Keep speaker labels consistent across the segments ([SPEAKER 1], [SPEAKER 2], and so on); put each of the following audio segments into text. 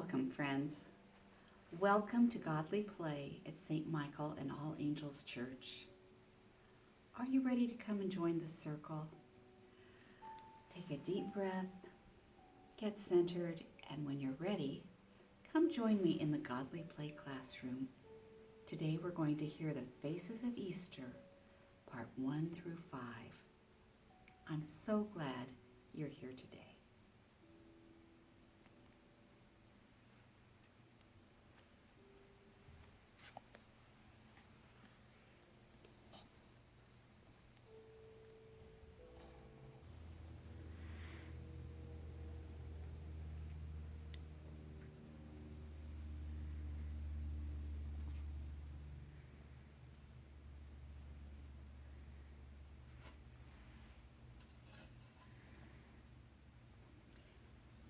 [SPEAKER 1] Welcome, friends. Welcome to Godly Play at St. Michael and All Angels Church. Are you ready to come and join the circle? Take a deep breath, get centered, and when you're ready, come join me in the Godly Play classroom. Today we're going to hear the Faces of Easter, part 1 through 5. I'm so glad you're here today.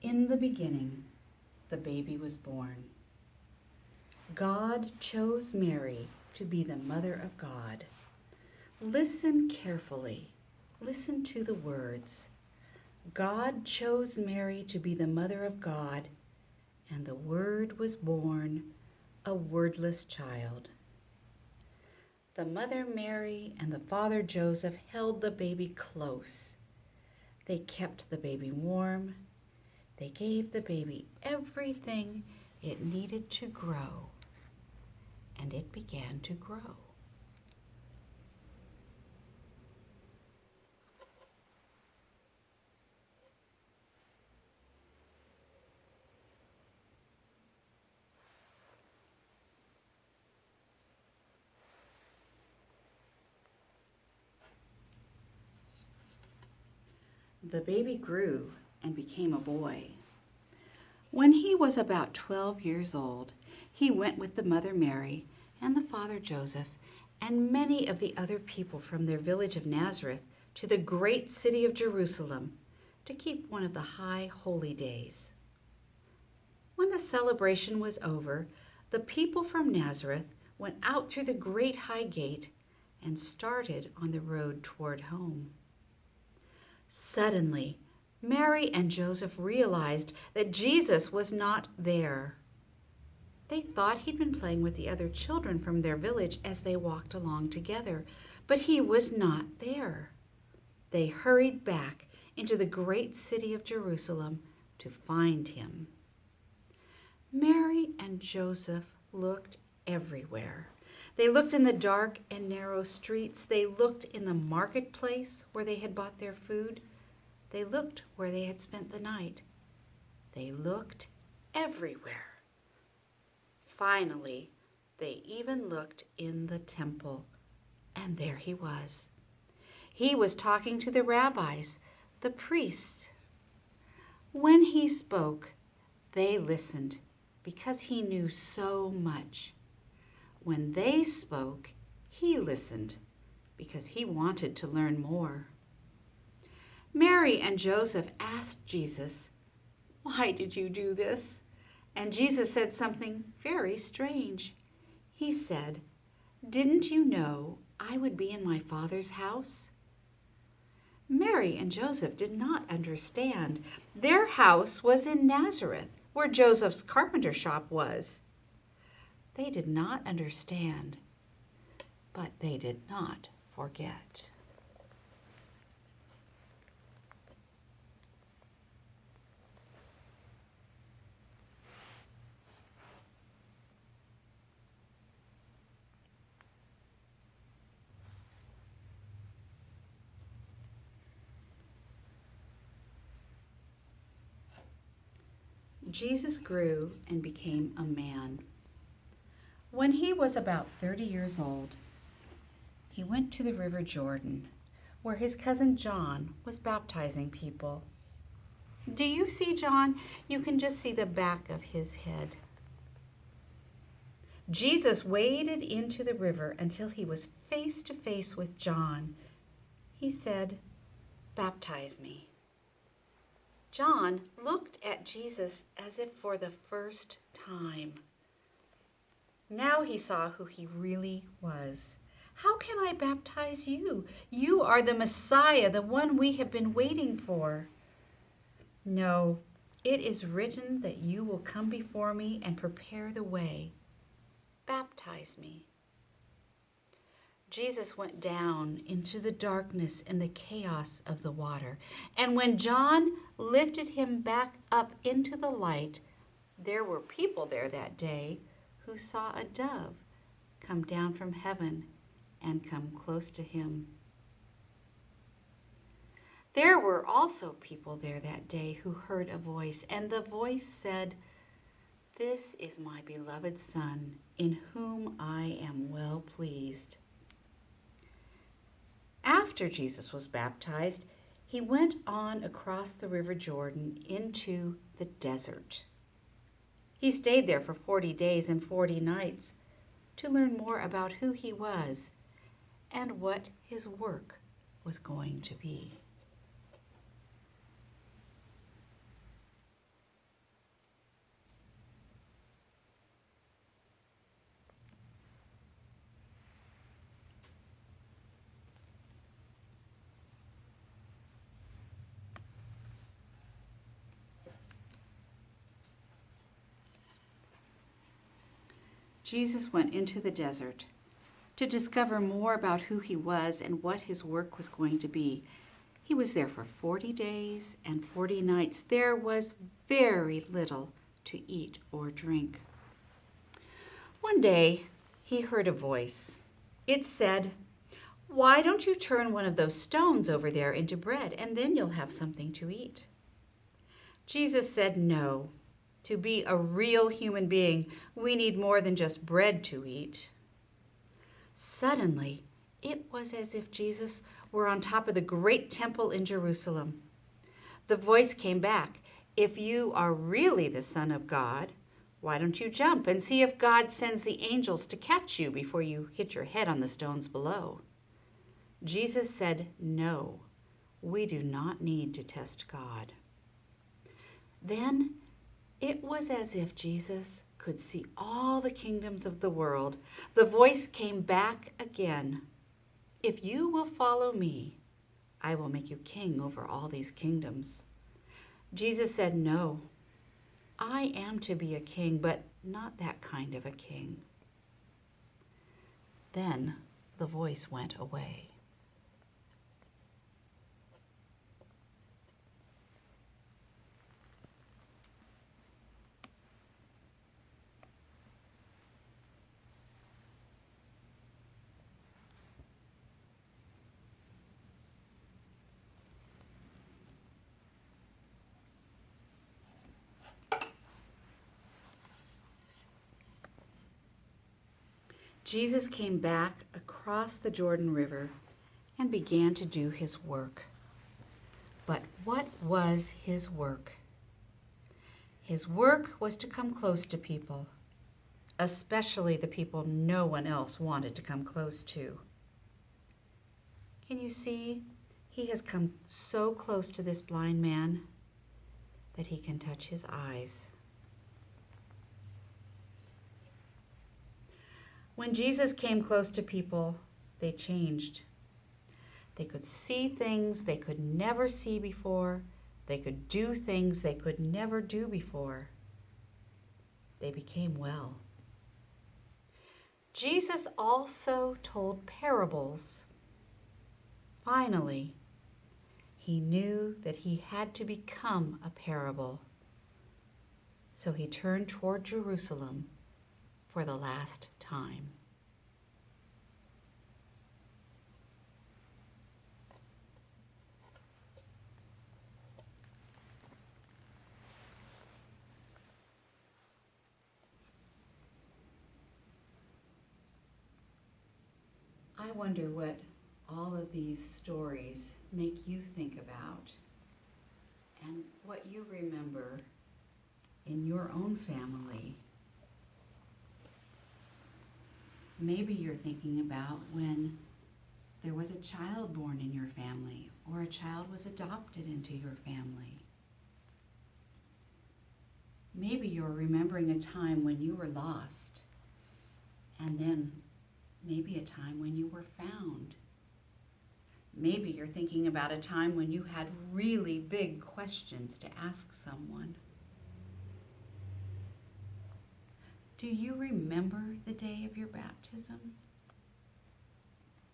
[SPEAKER 1] In the beginning, the baby was born. God chose Mary to be the mother of God. Listen carefully. Listen to the words. God chose Mary to be the mother of God, and the Word was born, a wordless child. The mother Mary and the father Joseph held the baby close. They kept the baby warm. They gave the baby everything it needed to grow, and it began to grow. The baby grew and became a boy. When he was about 12 years old, he went with the mother Mary and the father Joseph and many of the other people from their village of Nazareth to the great city of Jerusalem to keep one of the high holy days. When the celebration was over, the people from Nazareth went out through the great high gate and started on the road toward home. Suddenly, Mary and Joseph realized that Jesus was not there. They thought he'd been playing with the other children from their village as they walked along together, but he was not there. They hurried back into the great city of Jerusalem to find him. Mary and Joseph looked everywhere. They looked in the dark and narrow streets. They looked in the marketplace where they had bought their food. They looked where they had spent the night. They looked everywhere. Finally, they even looked in the temple, and there he was. He was talking to the rabbis, the priests. When he spoke, they listened because he knew so much. When they spoke, he listened because he wanted to learn more. Mary and Joseph asked Jesus, "Why did you do this?" And Jesus said something very strange. He said, "Didn't you know I would be in my Father's house?" Mary and Joseph did not understand. Their house was in Nazareth, where Joseph's carpenter shop was. They did not understand, but they did not forget. Jesus grew and became a man. When he was about 30 years old, he went to the river Jordan, where his cousin John was baptizing people. Do you see John? You can just see the back of his head. Jesus waded into the river until he was face to face with John. He said, "Baptize me." John looked at Jesus as if for the first time. Now he saw who he really was. "How can I baptize you? You are the Messiah, the one we have been waiting for." "No, It is written that you will come before me and prepare the way. Baptize me." Jesus went down into the darkness and the chaos of the water. And when John lifted him back up into the light, there were people there that day who saw a dove come down from heaven and come close to him. There were also people there that day who heard a voice, and the voice said, "This is my beloved Son, in whom I am well pleased." After Jesus was baptized, he went on across the river Jordan into the desert. He stayed there for 40 days and 40 nights to learn more about who he was and what his work was going to be. Jesus went into the desert to discover more about who he was and what his work was going to be. He was there for 40 days and 40 nights. There was very little to eat or drink. One day, he heard a voice. It said, "Why don't you turn one of those stones over there into bread, and then you'll have something to eat?" Jesus said, "No. To be a real human being, we need more than just bread to eat." Suddenly, it was as if Jesus were on top of the great temple in Jerusalem. The voice came back, "If you are really the Son of God, why don't you jump and see if God sends the angels to catch you before you hit your head on the stones below?" Jesus said, "No, we do not need to test God." Then it was as if Jesus could see all the kingdoms of the world. The voice came back again. "If you will follow me, I will make you king over all these kingdoms." Jesus said, "No, I am to be a king, but not that kind of a king." Then the voice went away. Jesus came back across the Jordan River and began to do his work. But what was his work? His work was to come close to people, especially the people no one else wanted to come close to. Can you see? He has come so close to this blind man that he can touch his eyes. When Jesus came close to people, they changed. They could see things they could never see before. They could do things they could never do before. They became well. Jesus also told parables. Finally, he knew that he had to become a parable. So he turned toward Jerusalem for the last time. I wonder what all of these stories make you think about and what you remember in your own family. Maybe you're thinking about when there was a child born in your family or a child was adopted into your family. Maybe you're remembering a time when you were lost and then maybe a time when you were found. Maybe you're thinking about a time when you had really big questions to ask someone. Do you remember the day of your baptism?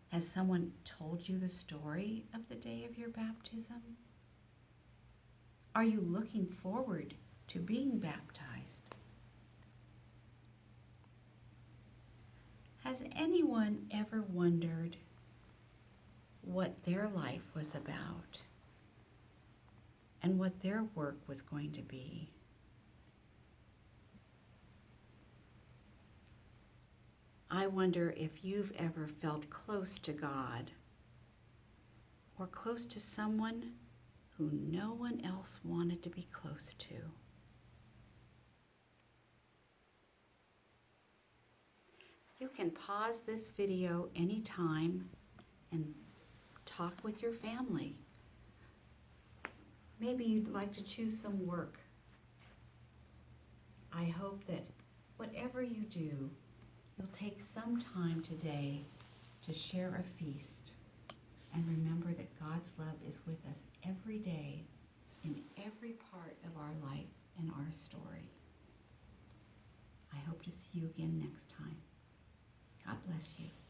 [SPEAKER 1] Has someone told you the story of the day of your baptism? Are you looking forward to being baptized? Has anyone ever wondered what their life was about and what their work was going to be? I wonder if you've ever felt close to God or close to someone who no one else wanted to be close to. You can pause this video anytime and talk with your family. Maybe you'd like to choose some work. I hope that whatever you do, you'll take some time today to share a feast and remember that God's love is with us every day in every part of our life and our story. I hope to see you again next time. God bless you.